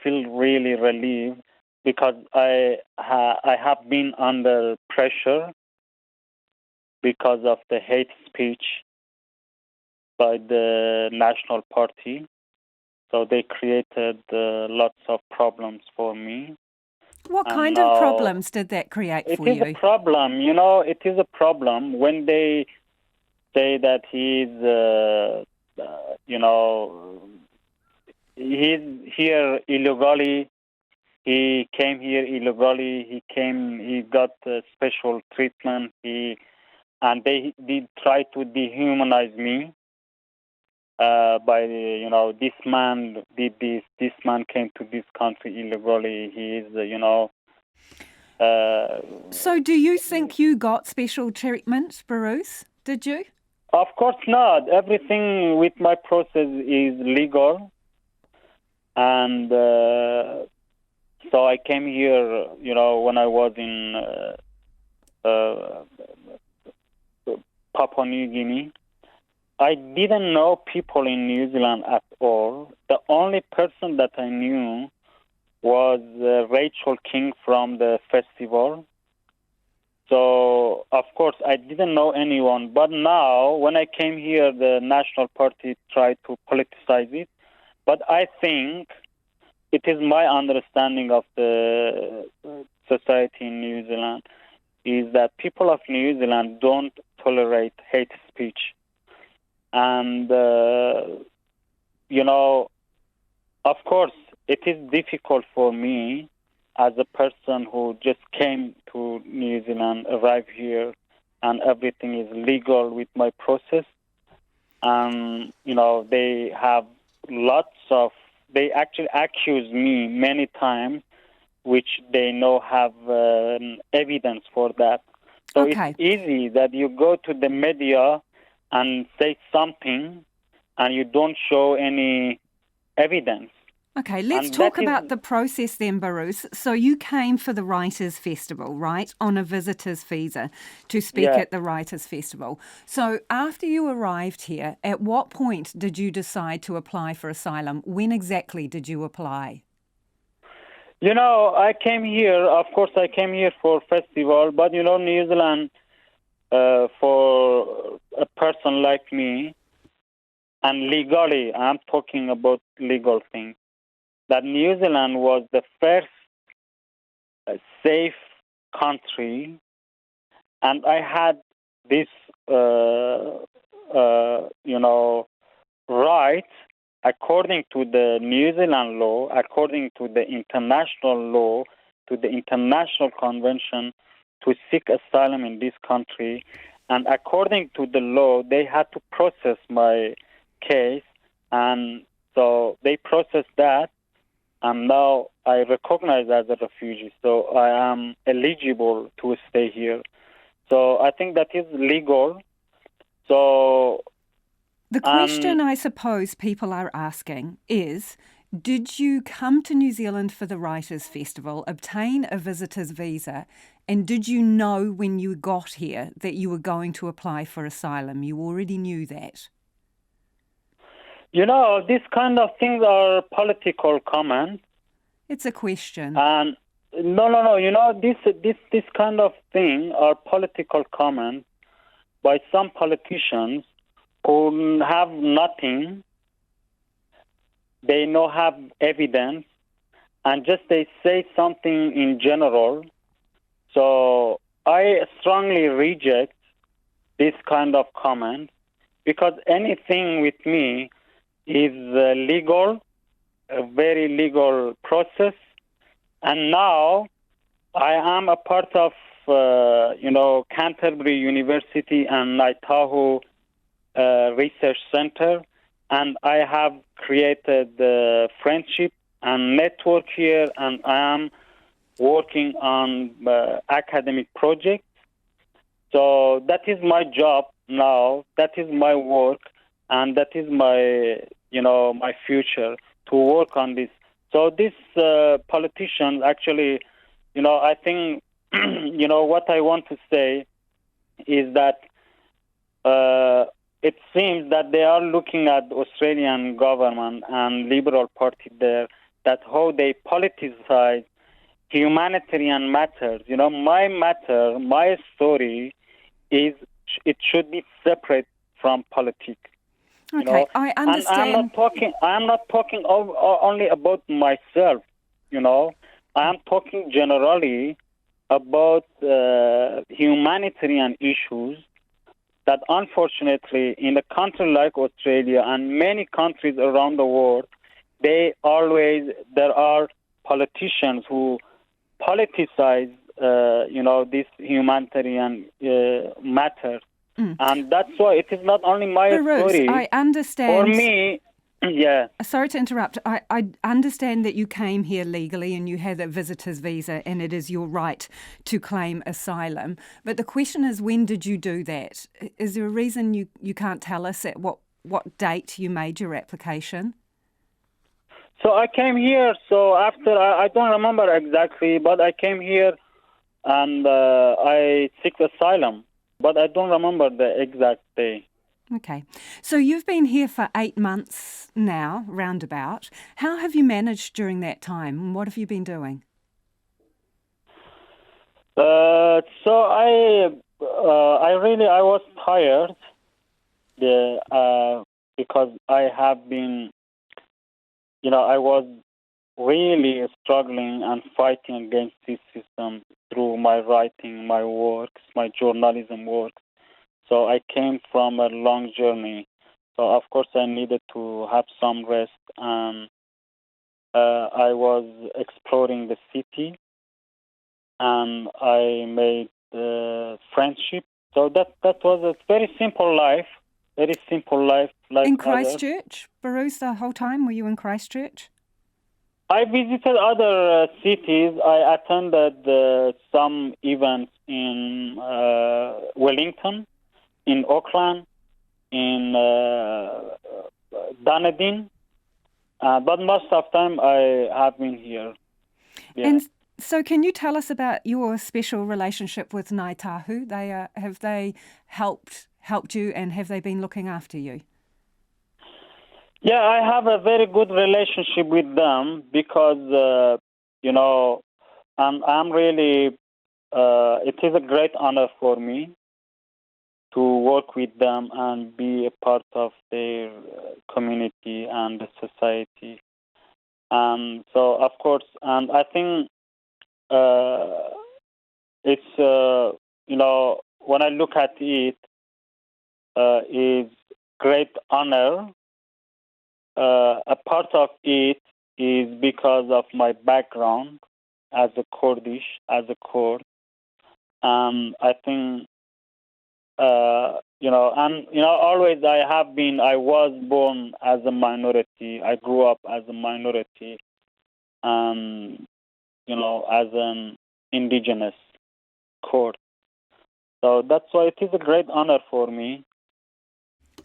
feel really relieved because I have been under pressure because of the hate speech by the National Party. So they created lots of problems for me. What And kind of now problems did that create it for is a you? problem, it is a problem when they say that he's here illegally. He came here illegally. He got special treatment. And they did try to dehumanize me by, this man did this. This man came to this country illegally. He is, So do you think you got special treatment, Behrouz? Did you? Of course not. Everything with my process is legal. And so I came here, when I was in Papua New Guinea. I didn't know people in New Zealand at all. The only person that I knew was Rachel King from the festival. So, of course, I didn't know anyone. But now, when I came here, the National Party tried to politicize it. But I think it is my understanding of the society in New Zealand is that people of New Zealand don't tolerate hate speech. And, of course, it is difficult for me as a person who just came to New Zealand, arrived here, and everything is legal with my process. And, they have they actually accuse me many times, which they know have evidence for that. So Okay. It's easy that you go to the media and say something and you don't show any evidence. Okay, let's And talk that is- about the process then, Behrouz. So you came for the Writers' Festival, right, on a visitor's visa to speak Yeah. at the Writers' Festival. So after you arrived here, at what point did you decide to apply for asylum? When exactly did you apply? I came here, of course, I came here for festival, but, New Zealand, for a person like me, and legally, I'm talking about legal things, that New Zealand was the first safe country, and I had this, right, according to the New Zealand law, according to the international law, to the international convention, to seek asylum in this country. And according to the law, they had to process my case, and so they processed that, and now I recognize as a refugee, so I am eligible to stay here. So I think that is legal. So The question I suppose people are asking is, did you come to New Zealand for the Writers' Festival, obtain a visitor's visa, and did you know when you got here that you were going to apply for asylum? You already knew that. These kind of things are political comments. It's a question. And no. This kind of thing are political comments by some politicians who have nothing. They don't have evidence, and just they say something in general. So I strongly reject this kind of comment because anything with me is legal, a very legal process. And now I am a part of, Canterbury University and Naitahu Research Center, and I have created friendship and network here, and I am working on academic projects. So that is my job now. That is my work, and that is my future to work on this. So these politicians actually, I think, what I want to say is that it seems that they are looking at the Australian government and Liberal Party there that how they politicize humanitarian matters. My matter, my story is it should be separate from politics. Okay, I understand. And I'm not talking only about myself. I am talking generally about humanitarian issues that unfortunately in a country like Australia and many countries around the world, there are politicians who politicize, this humanitarian matter. And that's why it is not only my Behrouz, story. I understand. For me, yeah. Sorry to interrupt. I understand that you came here legally and you had a visitor's visa and it is your right to claim asylum. But the question is, when did you do that? Is there a reason you can't tell us at what date you made your application? So I came here, so after, I don't remember exactly, but I came here and I seek asylum. But I don't remember the exact day. Okay. So you've been here for 8 months now, roundabout. How have you managed during that time? What have you been doing? So I was tired because I have been, I was really struggling and fighting against this system through my writing, my works, my journalism works. So I came from a long journey. So of course I needed to have some rest, and I was exploring the city, and I made friendship. So that was a very simple life. Like in Christchurch, Behrouz, the whole time? Were you in Christchurch? I visited other cities. I attended some events in Wellington, in Auckland, in Dunedin, but most of the time I have been here. Yeah. And so can you tell us about your special relationship with Ngāi Tahu? Have they helped you, and have they been looking after you? Yeah, I have a very good relationship with them because, I'm really, it is a great honor for me to work with them and be a part of their community and the society. And so, of course, and I think it's, when I look at it, is great honor. A part of it is because of my background as a Kurdish, as a Kurd. I think, always I was born as a minority. I grew up as a minority, as an indigenous Kurd. So that's why it is a great honor for me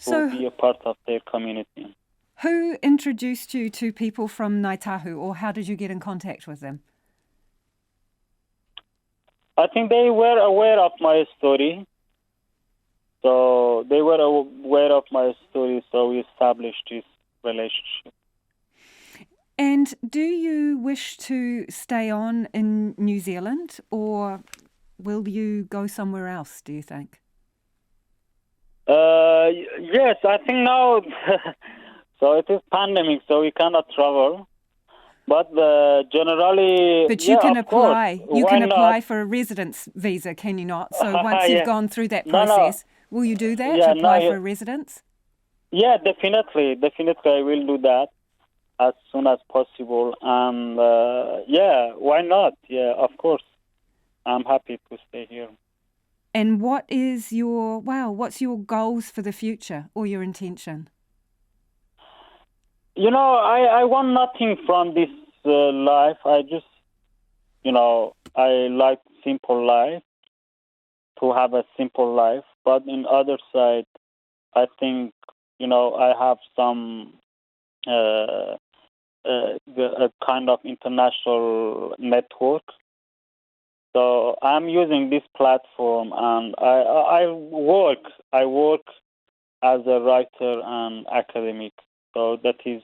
to be a part of their community. Who introduced you to people from Ngāi Tahu, or how did you get in contact with them? I think they were aware of my story. So they were aware of my story, so we established this relationship. And do you wish to stay on in New Zealand, or will you go somewhere else, do you think? Yes, I think now... So it is pandemic, so we cannot travel. But generally, but you can apply. Course. You can apply not? for a residence visa, can you not? So once you've gone through that process, will you do that? For a residence? Yeah, definitely. I will do that as soon as possible. And why not? Yeah, of course. I'm happy to stay here. And what's your goals for the future or your intention? I want nothing from this life. I just, I like simple life, to have a simple life. But in other side, I think, I have some a kind of international network. So I'm using this platform, and I work as a writer and academic. So that is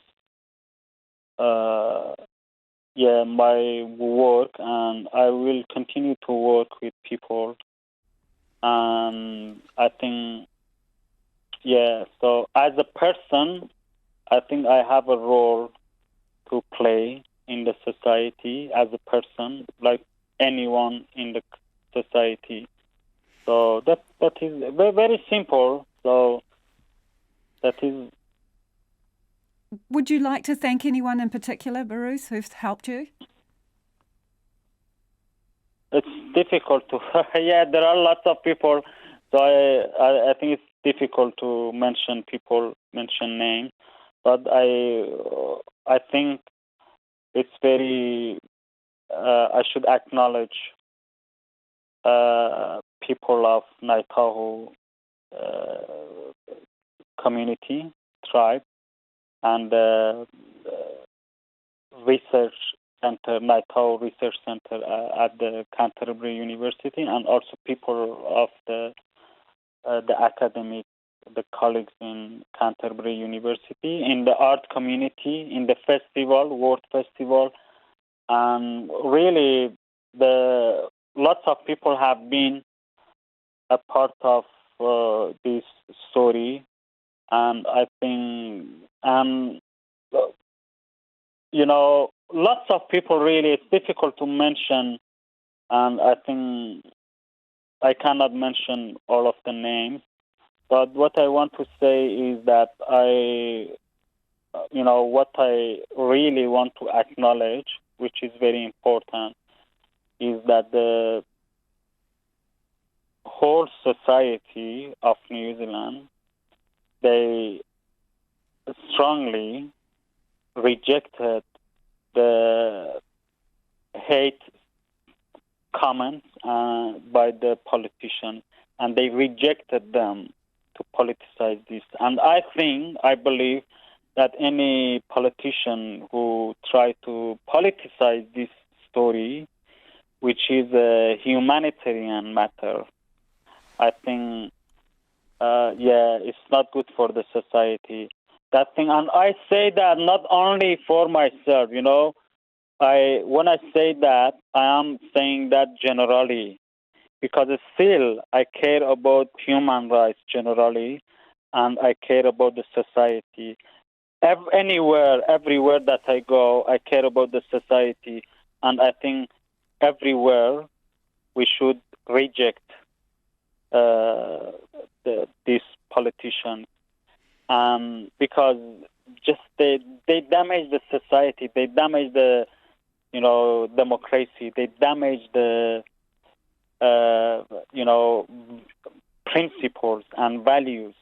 my work, and I will continue to work with people. And I think, so as a person, I think I have a role to play in the society as a person, like anyone in the society. So that is very, very simple. So that is. Would you like to thank anyone in particular, Behrouz, who's helped you? It's difficult to. There are lots of people. So I think it's difficult to mention names. But I think it's very. I should acknowledge people of Naitahu community, tribe, and research center, Naitahu Research Center at the Canterbury University, and also people of the academic, the colleagues in Canterbury University, in the art community, in the festival, World Festival, and really lots of people have been a part of this story, and I think, lots of people. Really, it's difficult to mention, and I think I cannot mention all of the names. But what I want to say is that what I really want to acknowledge, which is very important, is that the whole society of New Zealand, they strongly rejected the hate comments by the politicians, and they rejected them to politicize this. And I believe that any politician who try to politicize this story, which is a humanitarian matter, I think, it's not good for the society. That thing, and I say that not only for myself, when I say that, I am saying that generally, because still I care about human rights generally, and I care about the society. Everywhere that I go, I care about the society, and I think everywhere we should reject these politicians, because just they damage the society, they damage the democracy, they damage the principles and values